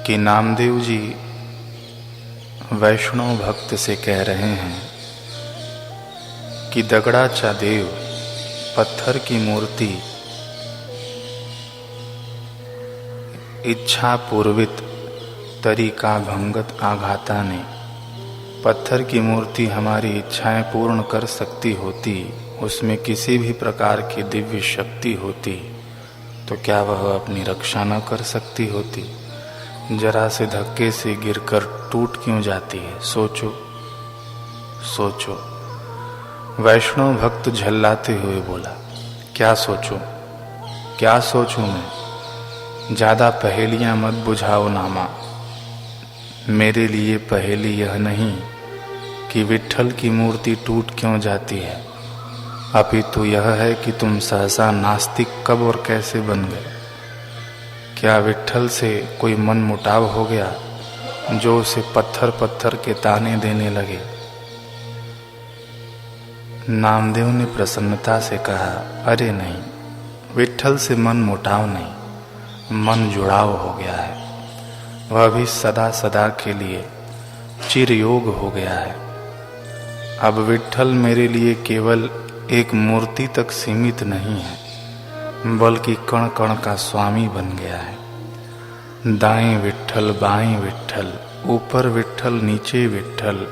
कि नामदेव जी वैष्णव भक्त से कह रहे हैं कि दगड़ाचा देव, पत्थर की मूर्ति, इच्छा पूर्वित तरीका भंगत आघाताने। पत्थर की मूर्ति हमारी इच्छाएं पूर्ण कर सकती होती, उसमें किसी भी प्रकार की दिव्य शक्ति होती, तो क्या वह अपनी रक्षा न कर सकती होती? जरा से धक्के से गिरकर टूट क्यों जाती है? सोचो सोचो। वैष्णव भक्त झल्लाते हुए बोला, क्या सोचूं, क्या सोचूं मैं? ज्यादा पहेलियां मत बुझाओ नामा। मेरे लिए पहेली यह नहीं कि विट्ठल की मूर्ति टूट क्यों जाती है, अपितु यह है कि तुम सहसा नास्तिक कब और कैसे बन गए? क्या विट्ठल से कोई मन मुटाव हो गया जो उसे पत्थर पत्थर के ताने देने लगे? नामदेव ने प्रसन्नता से कहा, अरे नहीं, विट्ठल से मन मुटाव नहीं, मन जुड़ाव हो गया है। वह भी सदा सदा के लिए चिरयोग हो गया है। अब विट्ठल मेरे लिए केवल एक मूर्ति तक सीमित नहीं है, बल्कि कण कण का स्वामी बन गया है। दाएं विट्ठल, बाएं विट्ठल, ऊपर विट्ठल, नीचे विट्ठल,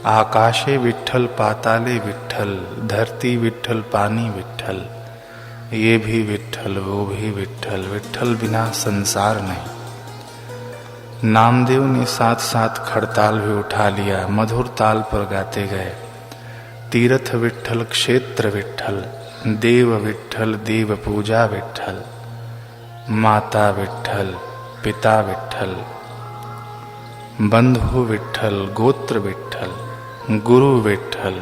आकाशे विट्ठल, पाताले विट्ठल, धरती विट्ठल, पानी विट्ठल, ये भी विट्ठल, वो भी विट्ठल, विट्ठल बिना संसार नहीं। नामदेव ने साथ साथ खड़ताल भी उठा लिया, मधुर ताल पर गाते गए, तीर्थ विट्ठल, क्षेत्र विट्ठल, देव विट्ठल, देव पूजा विट्ठल, माता विट्ठल, पिता विट्ठल, बंधु विट्ठल, गोत्र विट्ठल, गुरु विट्ठल,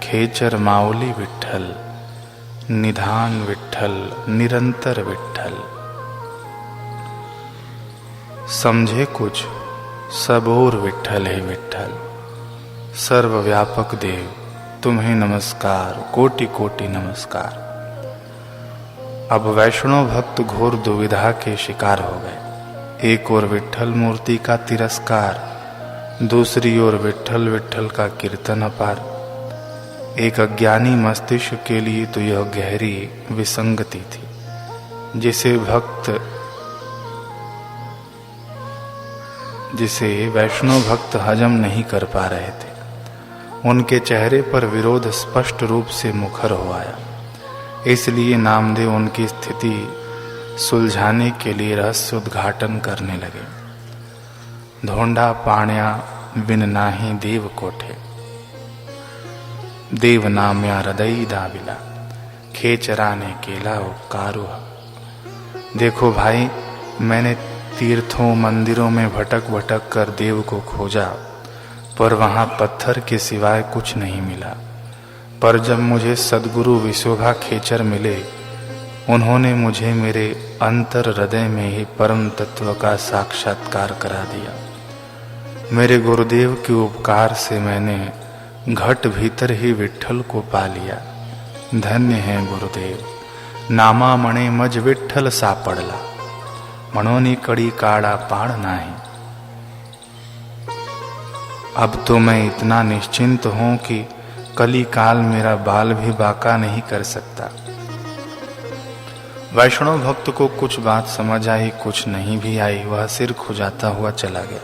खेचर माउली विट्ठल, निधान विट्ठल, निरंतर विट्ठल। समझे कुछ? सब और विट्ठल है विट्ठल। सर्वव्यापक देव, तुम्हें नमस्कार, कोटि कोटि नमस्कार। अब वैष्णव भक्त घोर दुविधा के शिकार हो गए। एक ओर विट्ठल मूर्ति का तिरस्कार, दूसरी ओर विट्ठल विट्ठल का कीर्तन अपार। एक अज्ञानी मस्तिष्क के लिए तो यह गहरी विसंगति थी, जिसे वैष्णव भक्त हजम नहीं कर पा रहे थे। उनके चेहरे पर विरोध स्पष्ट रूप से मुखर हो आया। इसलिए नामदेव उनकी स्थिति सुलझाने के लिए रहस्य उद्घाटन करने लगे। धोंडा पाण्या बिन नाही देव कोठे, देव नाम्या हृदय दाबिला, खेचरा ने केला उपकारो। देखो भाई, मैंने तीर्थों मंदिरों में भटक भटक कर देव को खोजा, पर वहां पत्थर के सिवाय कुछ नहीं मिला। पर जब मुझे सद्गुरु विशोभा खेचर मिले, उन्होंने मुझे मेरे अंतर हृदय में ही परम तत्व का साक्षात्कार करा दिया। मेरे गुरुदेव के उपकार से मैंने घट भीतर ही विट्ठल को पा लिया। धन्य है गुरुदेव, नामा मणे मज विट्ठल सापड़ला, मनोनी कड़ी काड़ा पाड़ नाही। अब तो मैं इतना निश्चिंत हूं कि कली काल मेरा बाल भी बाका नहीं कर सकता। वैष्णव भक्त को कुछ बात समझ आई, कुछ नहीं भी आई। वह सिर खुजाता हुआ चला गया।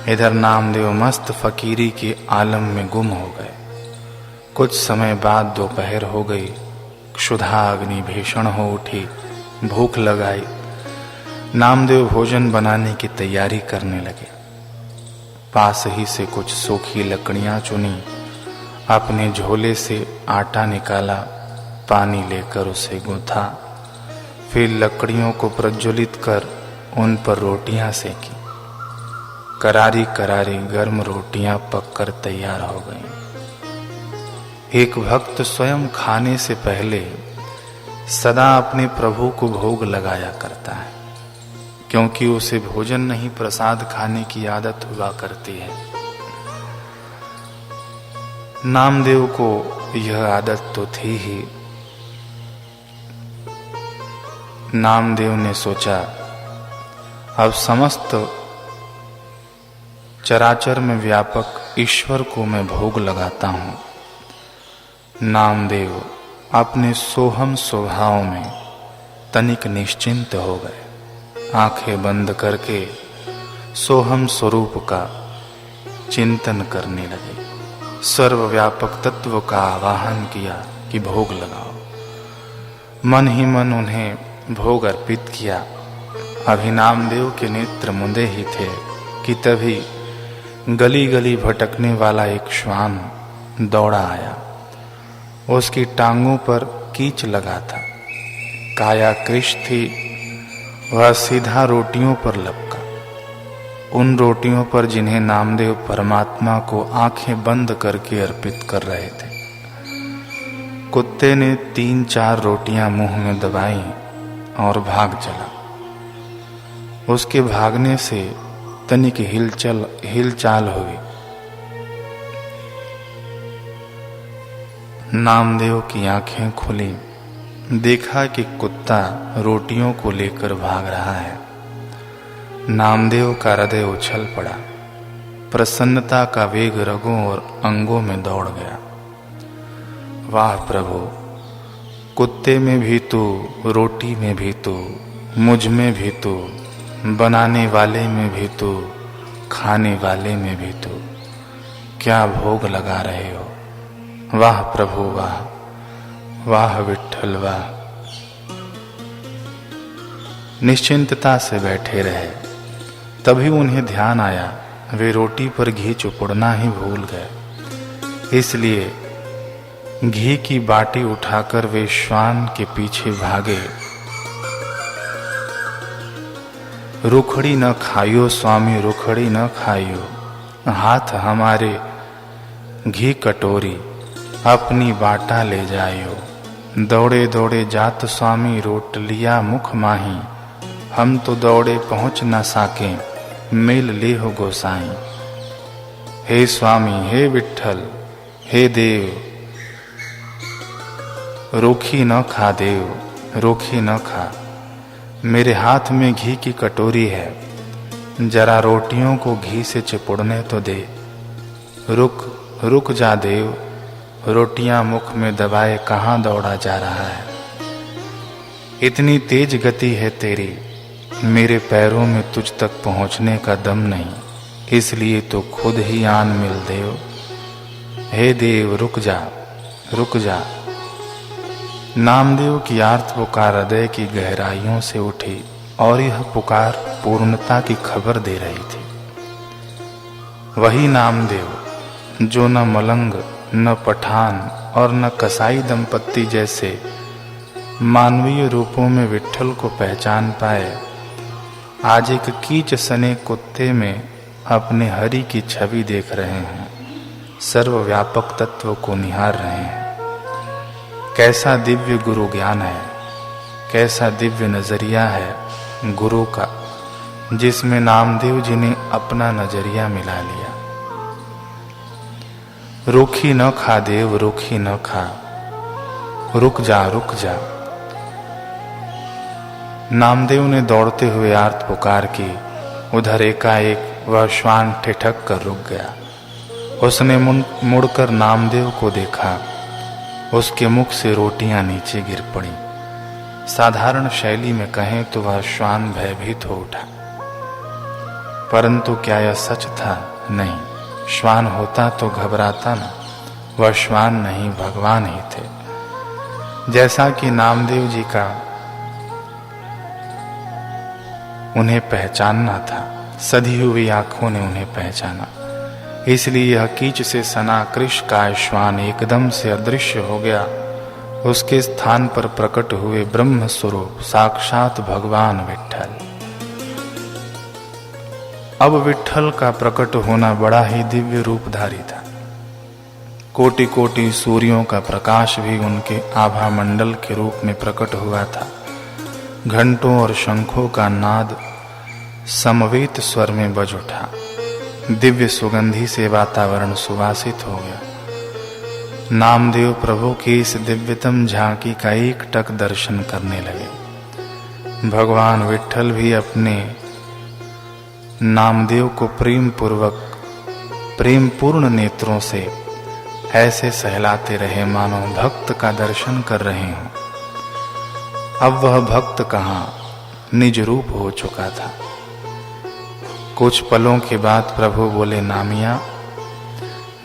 इधर नामदेव मस्त फकीरी के आलम में गुम हो गए। कुछ समय बाद दोपहर हो गई। क्षुधा अग्नि भीषण हो उठी। भूख लगाई। नामदेव भोजन बनाने की तैयारी करने लगे। पास ही से कुछ सूखी लकड़ियां चुनी, अपने झोले से आटा निकाला, पानी लेकर उसे गूंथा, फिर लकड़ियों को प्रज्वलित कर उन पर रोटियां सेकी। करारी करारी गर्म रोटियां पककर तैयार हो गईं। एक भक्त स्वयं खाने से पहले सदा अपने प्रभु को भोग लगाया करता है, क्योंकि उसे भोजन नहीं प्रसाद खाने की आदत हुआ करती है। नामदेव को यह आदत तो थी ही। नामदेव ने सोचा, अब समस्त चराचर में व्यापक ईश्वर को मैं भोग लगाता हूँ। नामदेव अपने सोहम स्वभाव में तनिक निश्चिंत हो गए। आंखें बंद करके सोहम स्वरूप का चिंतन करने लगे। सर्वव्यापक तत्व का आवाहन किया कि भोग लगाओ। मन ही मन उन्हें भोग अर्पित किया। अभी नामदेव के नेत्र मुंदे ही थे कि तभी गली गली भटकने वाला एक श्वान दौड़ा आया। उसकी टांगों पर कीच लगा था, काया कृश थी, वह सीधा रोटियों पर लपका। उन रोटियों पर जिन्हें नामदेव परमात्मा को आंखें बंद करके अर्पित कर रहे थे। कुत्ते ने 3-4 रोटियां मुंह में दबाई और भाग चला। उसके भागने से तनिक हिलचाल हुई। नामदेव की आंखें खुली, देखा कि कुत्ता रोटियों को लेकर भाग रहा है। नामदेव का हृदय उछल पड़ा। प्रसन्नता का वेग रगों और अंगों में दौड़ गया। वाह प्रभु, कुत्ते में भी तू, रोटी में भी तू, मुझ में भी तू, बनाने वाले में भी तू, खाने वाले में भी तू, क्या भोग लगा रहे हो। वाह प्रभु वाह, वाह विठ्ठल वाह। निश्चिंतता से बैठे रहे। तभी उन्हें ध्यान आया, वे रोटी पर घी चुपड़ना ही भूल गए। इसलिए घी की बाटी उठाकर वे श्वान के पीछे भागे। रुखड़ी न खाइयो स्वामी, रुखड़ी न खाइयो, हाथ हमारे घी कटोरी, अपनी बाटा ले जाइयो। दौड़े दौड़े जात स्वामी, रोट लिया मुख माही, हम तो दौड़े पहुँच न साके, मेल ले हो गोसाई। हे स्वामी, हे विठ्ठल, हे देव, रोखी न खा देव, रोखी न खा। मेरे हाथ में घी की कटोरी है, जरा रोटियों को घी से चिपुड़ने तो दे। रुक रुक जा देव, रोटियां मुख में दबाए कहाँ दौड़ा जा रहा है। इतनी तेज गति है तेरी, मेरे पैरों में तुझ तक पहुंचने का दम नहीं, इसलिए तो खुद ही आन मिल देव। हे देव रुक जा, रुक जा। नामदेव की आर्त पुकार हृदय की गहराइयों से उठी और यह पुकार पूर्णता की खबर दे रही थी। वही नामदेव जो न मलंग, न पठान और न कसाई दंपत्ति जैसे मानवीय रूपों में विठ्ठल को पहचान पाए, आज एक कीच सने कुत्ते में अपने हरि की छवि देख रहे हैं, सर्वव्यापक तत्व को निहार रहे हैं। कैसा दिव्य गुरु ज्ञान है, कैसा दिव्य नजरिया है गुरु का, जिसमें नामदेव जी ने अपना नजरिया मिला लिया। रुखी न खा देव, रुखी न खा, रुक जा, रुक जा। नामदेव ने दौड़ते हुए आर्त पुकार की। उधर एकाएक वह श्वान ठिठक कर रुक गया। उसने मुड़कर नामदेव को देखा। उसके मुख से रोटियां नीचे गिर पड़ी। साधारण शैली में कहें तो वह श्वान भयभीत हो उठा, परंतु क्या यह सच था? नहीं, श्वान होता तो घबराता न। वह श्वान नहीं, भगवान ही थे। जैसा कि नामदेव जी का उन्हें पहचानना था, सधी हुई आंखों ने उन्हें पहचाना। इसलिए यह कीच से सना कृश का श्वान एकदम से अदृश्य हो गया। उसके स्थान पर प्रकट हुए ब्रह्म स्वरूप साक्षात भगवान विठ्ठल। अब विठ्ठल का प्रकट होना बड़ा ही दिव्य रूपधारी था। कोटि कोटि सूर्यों का प्रकाश भी उनके आभा मंडल के रूप में प्रकट हुआ था। घंटों और शंखों का नाद समवेत स्वर में बज उठा। दिव्य सुगंधी से वातावरण सुवासित हो गया। नामदेव प्रभु की इस दिव्यतम झांकी का एक टक दर्शन करने लगे। भगवान विठ्ठल भी अपने नामदेव को प्रेम पूर्ण नेत्रों से ऐसे सहलाते रहे मानो भक्त का दर्शन कर रहे हों। अब वह भक्त कहाँ निज रूप हो चुका था। कुछ पलों के बाद प्रभु बोले, नामिया,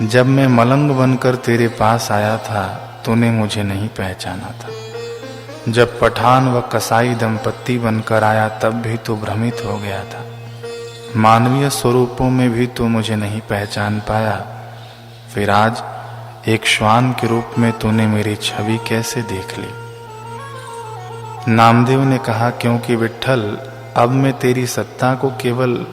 जब मैं मलंग बनकर तेरे पास आया था तूने मुझे नहीं पहचाना था। जब पठान व कसाई दंपत्ति बनकर आया तब भी तू भ्रमित हो गया था। मानवीय स्वरूपों में भी तू मुझे नहीं पहचान पाया, फिर आज एक श्वान के रूप में तूने मेरी छवि कैसे देख ली। नामदेव ने कहा, क्योंकि विट्ठल अब मैं तेरी सत्ता को केवल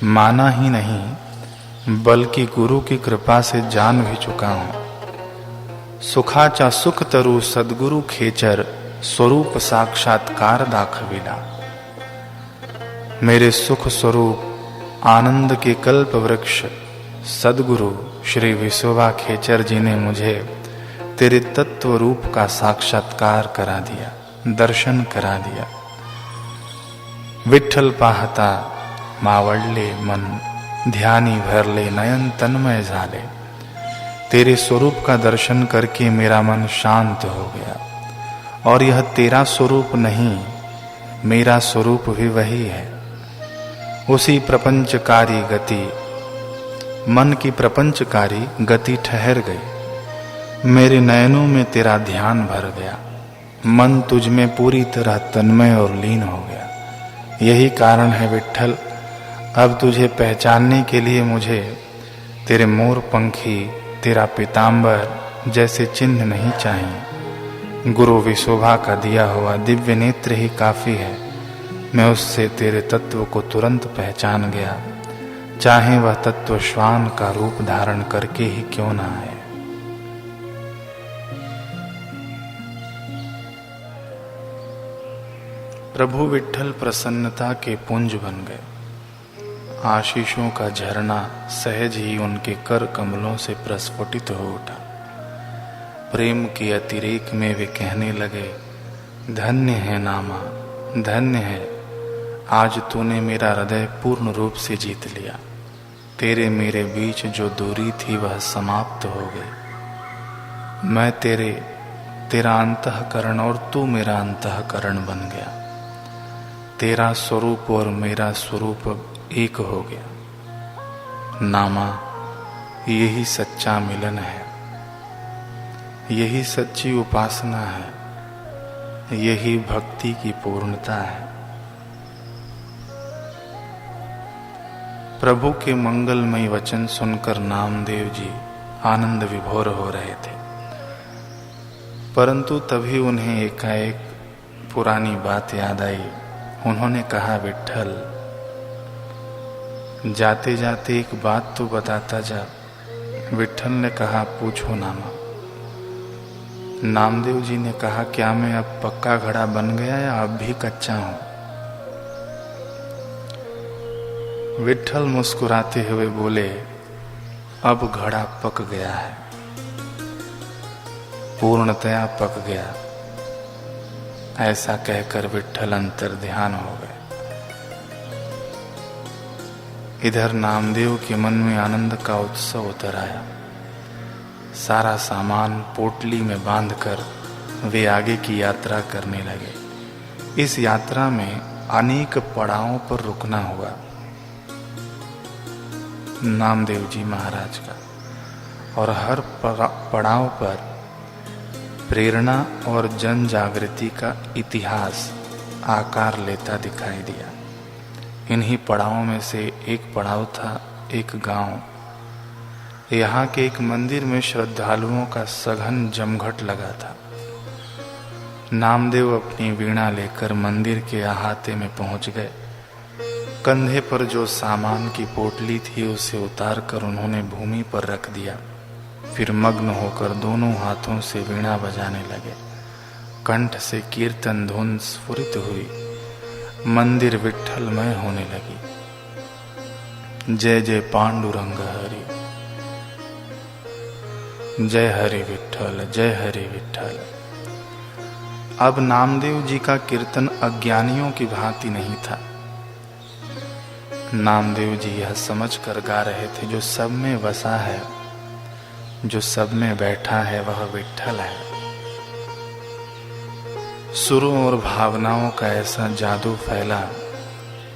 माना ही नहीं बल्कि गुरु की कृपा से जान भी चुका हूं। सुखाचा सुख तरु सद्गुरु खेचर स्वरूप साक्षात्कार दाखविला। मेरे सुख स्वरूप आनंद के कल्प वृक्ष सद्गुरु श्री विसोबा खेचर जी ने मुझे तेरे तत्व रूप का साक्षात्कार करा दिया, दर्शन करा दिया। विठ्ठल पाहता मावळले मन, ध्यानी भरले नयन तन्मय झाले। तेरे स्वरूप का दर्शन करके मेरा मन शांत हो गया। और यह तेरा स्वरूप नहीं, मेरा स्वरूप भी वही है। उसी प्रपंचकारी गति, मन की प्रपंचकारी गति ठहर गई। मेरे नयनों में तेरा ध्यान भर गया। मन तुझ में पूरी तरह तन्मय और लीन हो गया। यही कारण है विट्ठल, अब तुझे पहचानने के लिए मुझे तेरे मोर पंखी, तेरा पीतांबर जैसे चिन्ह नहीं चाहिए। गुरु विशोभा का दिया हुआ दिव्य नेत्र ही काफी है। मैं उससे तेरे तत्व को तुरंत पहचान गया, चाहे वह तत्व श्वान का रूप धारण करके ही क्यों ना आए। प्रभु विट्ठल प्रसन्नता के पुंज बन गए। आशीषों का झरना सहज ही उनके कर कमलों से प्रस्फुटित हो उठा। प्रेम के अतिरेक में वे कहने लगे, धन्य है नामा, धन्य है, आज तूने मेरा हृदय पूर्ण रूप से जीत लिया। तेरे मेरे बीच जो दूरी थी वह समाप्त हो गई। मैं तेरा अंतःकरण और तू मेरा अंतःकरण बन गया। तेरा स्वरूप और मेरा स्वरूप एक हो गया। नामा, यही सच्चा मिलन है, यही सच्ची उपासना है, यही भक्ति की पूर्णता है। प्रभु के मंगलमय वचन सुनकर नामदेव जी आनंद विभोर हो रहे थे, परंतु तभी उन्हें एकाएक पुरानी बात याद आई। उन्होंने कहा, विट्ठल, जाते जाते एक बात तो बताता जा। विट्ठल ने कहा, पूछो नामा। नामदेव जी ने कहा, क्या मैं अब पक्का घड़ा बन गया या अब भी कच्चा हूं? विट्ठल मुस्कुराते हुए बोले, अब घड़ा पक गया है, पूर्णतया पक गया। ऐसा कहकर विट्ठल अंतर ध्यान हो गए। इधर नामदेव के मन में आनंद का उत्सव उतर आया। सारा सामान पोटली में बांधकर वे आगे की यात्रा करने लगे। इस यात्रा में अनेक पड़ावों पर रुकना हुआ नामदेव जी महाराज का, और हर पड़ाव पर प्रेरणा और जन जागृति का इतिहास आकार लेता दिखाई दिया। इन्हीं पड़ावों में से एक पड़ाव था एक गांव। यहाँ के एक मंदिर में श्रद्धालुओं का सघन जमघट लगा था। नामदेव अपनी वीणा लेकर मंदिर के अहाते में पहुंच गए। कंधे पर जो सामान की पोटली थी उसे उतार कर उन्होंने भूमि पर रख दिया। फिर मग्न होकर दोनों हाथों से वीणा बजाने लगे। कंठ से कीर्तन धुन स्फुरित हुई। मंदिर विट्ठलमय होने लगी। जय जय पांडुरंग हरि, जय हरि विट्ठल, जय हरि विट्ठल। अब नामदेव जी का कीर्तन अज्ञानियों की भांति नहीं था। नामदेव जी यह समझ कर गा रहे थे, जो सब में बसा है, जो सब में बैठा है, वह विट्ठल है। सुरों और भावनाओं का ऐसा जादू फैला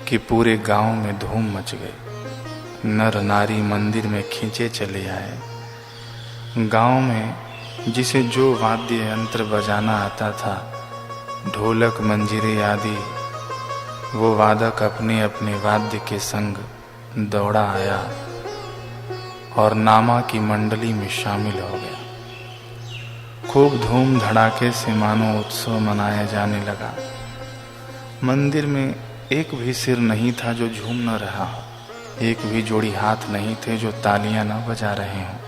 कि पूरे गांव में धूम मच गई। नर नारी मंदिर में खींचे चले आए। गांव में जिसे जो वाद्य यंत्र बजाना आता था, ढोलक मंजीरे आदि, वो वादक अपने अपने वाद्य के संग दौड़ा आया और नामा की मंडली में शामिल हो गया। खूब धूम धड़ाके से मानो उत्सव मनाया जाने लगा। मंदिर में एक भी सिर नहीं था जो झूम न रहा हो, एक भी जोड़ी हाथ नहीं थे जो तालियां न बजा रहे हों,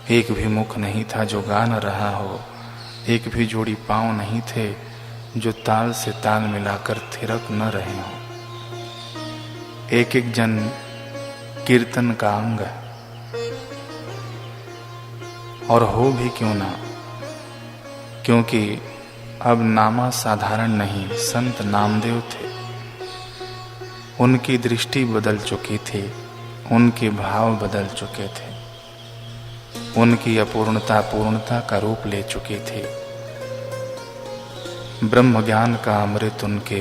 एक भी मुख नहीं था जो गा न रहा हो, एक भी जोड़ी पांव नहीं थे जो ताल से ताल मिलाकर थिरक न रहे हों। एक एक जन कीर्तन का अंग है, और हो भी क्यों ना, क्योंकि अब नामा साधारण नहीं, संत नामदेव थे। उनकी दृष्टि बदल चुकी थी, उनके भाव बदल चुके थे, उनकी अपूर्णता पूर्णता का रूप ले चुकी थी। ब्रह्म ज्ञान का अमृत उनके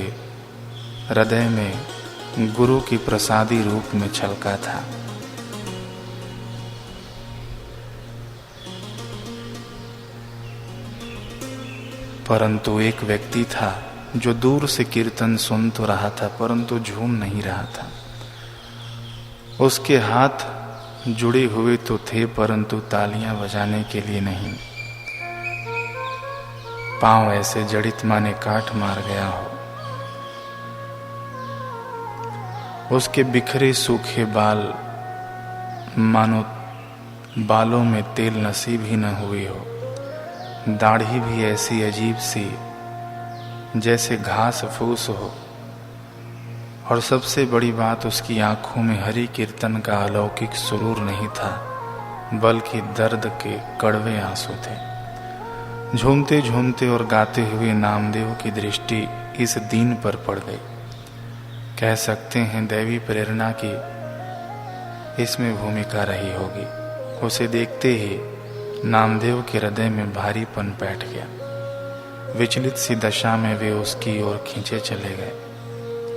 हृदय में गुरु की प्रसादी रूप में छलका था। परंतु एक व्यक्ति था जो दूर से कीर्तन सुन तो रहा था, परंतु झूम नहीं रहा था। उसके हाथ जुड़े हुए तो थे, परंतु तालियां बजाने के लिए नहीं। पांव ऐसे जड़ित माने काट मार गया हो। उसके बिखरे सूखे बाल मानो बालों में तेल नसीब ही न हुई हो। दाढ़ी भी ऐसी अजीब सी जैसे घास फूस हो। और सबसे बड़ी बात, उसकी आंखों में हरि कीर्तन का अलौकिक सुरूर नहीं था, बल्कि दर्द के कड़वे आंसू थे। झूमते झूमते और गाते हुए नामदेव की दृष्टि इस दीन पर पड़ गई। कह सकते हैं दैवी प्रेरणा की इसमें भूमिका रही होगी। उसे देखते ही नामदेव के हृदय में भारीपन बैठ गया। विचलित सी दशा में वे उसकी ओर खींचे चले गए।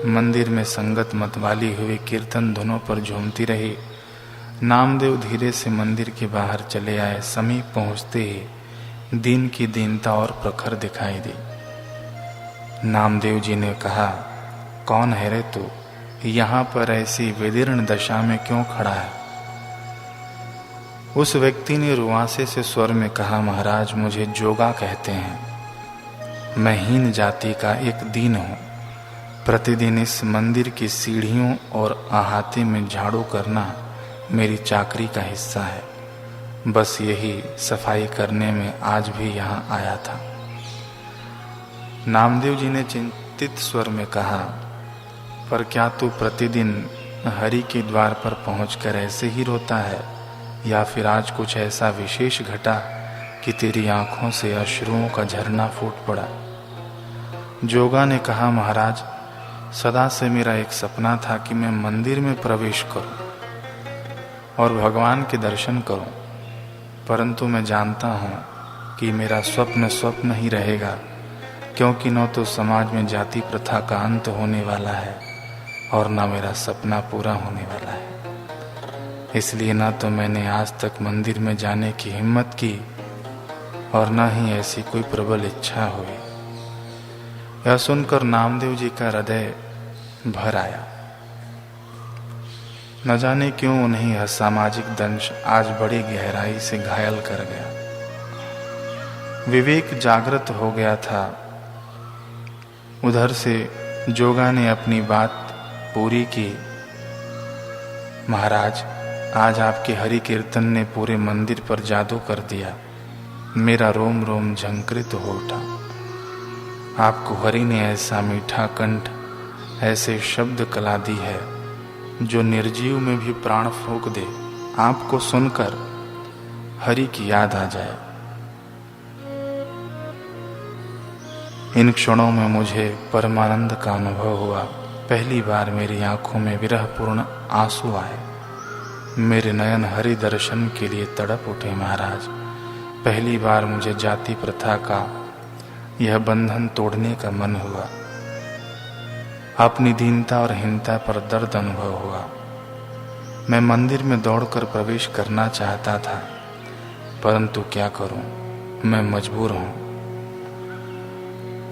मंदिर में संगत मतवाली हुई कीर्तन धुनों पर झूमती रही। नामदेव धीरे से मंदिर के बाहर चले आए। समीप पहुंचते ही दीन की दीनता और प्रखर दिखाई दी। नामदेव जी ने कहा, कौन है रे तू? यहाँ पर ऐसी विदीर्ण दशा में क्यों खड़ा है? उस व्यक्ति ने रुआसे से स्वर में कहा, महाराज मुझे जोगा कहते हैं। मैं हीन जाति का एक दीन हूँ। प्रतिदिन इस मंदिर की सीढ़ियों और अहाते में झाड़ू करना मेरी चाकरी का हिस्सा है। बस यही सफाई करने में आज भी यहाँ आया था। नामदेव जी ने चिंतित स्वर में कहा, पर क्या तू प्रतिदिन हरि के द्वार पर पहुंचकर ऐसे ही रोता है, या फिर आज कुछ ऐसा विशेष घटा कि तेरी आंखों से अश्रुओं का झरना फूट पड़ा? जोगा ने कहा, महाराज सदा से मेरा एक सपना था कि मैं मंदिर में प्रवेश करूं और भगवान के दर्शन करूं, परंतु मैं जानता हूं कि मेरा स्वप्न स्वप्न ही रहेगा, क्योंकि न तो समाज में जाति प्रथा का अंत होने वाला है और न मेरा सपना पूरा होने वाला है। इसलिए न तो मैंने आज तक मंदिर में जाने की हिम्मत की और न ही ऐसी कोई प्रबल इच्छा हुई। यह सुनकर नामदेव जी का हृदय भर आया। न जाने क्यों उन्हें यह सामाजिक दंश आज बड़ी गहराई से घायल कर गया। विवेक जागृत हो गया था। उधर से जोगा ने अपनी बात पूरी की, महाराज आज आपके हरि कीर्तन ने पूरे मंदिर पर जादू कर दिया। मेरा रोम रोम झंकृत हो उठा। आपको हरि ने ऐसा मीठा कंठ, ऐसे शब्द कला दी है जो निर्जीव में भी प्राण फूंक दे। आपको सुनकर हरि की याद आ जाए। इन क्षणों में मुझे परमानंद का अनुभव हुआ। पहली बार मेरी आंखों में विरहपूर्ण आंसू आए। मेरे नयन हरि दर्शन के लिए तड़प उठे महाराज। पहली बार मुझे जाति प्रथा का यह बंधन तोड़ने का मन हुआ। अपनी दीनता और हीनता पर दर्द अनुभव हुआ। मैं मंदिर में दौड़कर प्रवेश करना चाहता था, परंतु क्या करूं, मैं मजबूर हूं।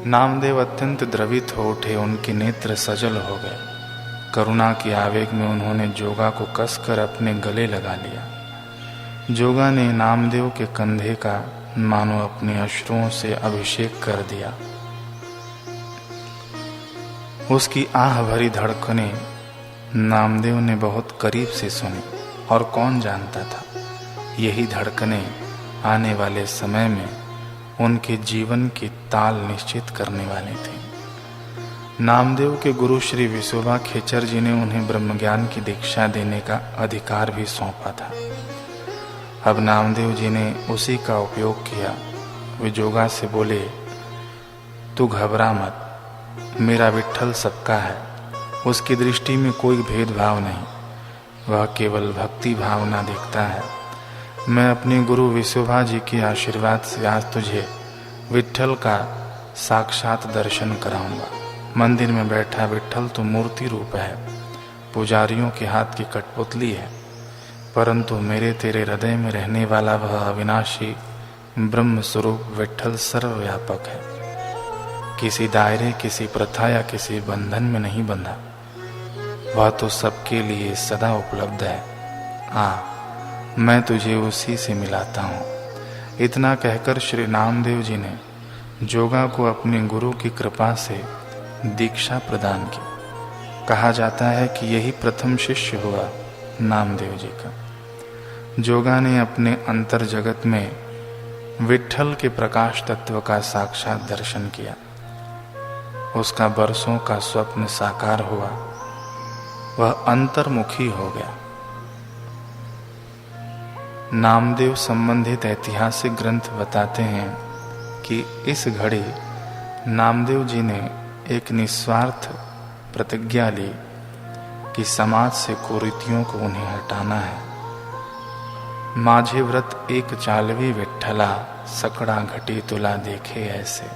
नामदेव अत्यंत द्रवित हो उठे, उनके नेत्र सजल हो गए। करुणा के आवेग में उन्होंने जोगा को कसकर अपने गले लगा लिया। जोगा ने नामदेव के कंधे का मानो अपने अश्रुओं से अभिषेक कर दिया। उसकी आह भरी धड़कनें नामदेव ने बहुत करीब से सुनी, और कौन जानता था यही धड़कनें आने वाले समय में उनके जीवन की ताल निश्चित करने वाली थी। नामदेव के गुरु श्री विसोबा खेचर जी ने उन्हें ब्रह्मज्ञान की दीक्षा देने का अधिकार भी सौंपा था। अब नामदेव जी ने उसी का उपयोग किया। वे जोगा से बोले, तू घबरा मत, मेरा विट्ठल सबका है। उसकी दृष्टि में कोई भेदभाव नहीं, वह केवल भक्ति भावना देखता है। मैं अपने गुरु विसोबा जी के आशीर्वाद से आज तुझे विट्ठल का साक्षात दर्शन कराऊंगा। मंदिर में बैठा विट्ठल तो मूर्ति रूप है, पुजारियों के हाथ की कठपुतली है, परंतु मेरे तेरे हृदय में रहने वाला वह अविनाशी ब्रह्म स्वरूप विट्ठल सर्वव्यापक है। किसी दायरे, किसी प्रथा या किसी बंधन में नहीं बंधा, वह तो सबके लिए सदा उपलब्ध है। आ, मैं तुझे उसी से मिलाता हूँ। इतना कहकर श्री नामदेव जी ने जोगा को अपने गुरु की कृपा से दीक्षा प्रदान की। कहा जाता है कि यही प्रथम शिष्य हुआ नामदेव जी का। जोगा ने अपने अंतर जगत में विट्ठल के प्रकाश तत्व का साक्षात दर्शन किया। उसका बरसों का स्वप्न साकार हुआ, वह अंतर्मुखी हो गया। नामदेव संबंधित ऐतिहासिक ग्रंथ बताते हैं कि इस घड़ी नामदेव जी ने एक निस्वार्थ प्रतिज्ञा ली कि समाज से कुरीतियों को उन्हें हटाना है। माझे व्रत एक चालवी विट्ठला, सकड़ा घटी तुला देखे ऐसे।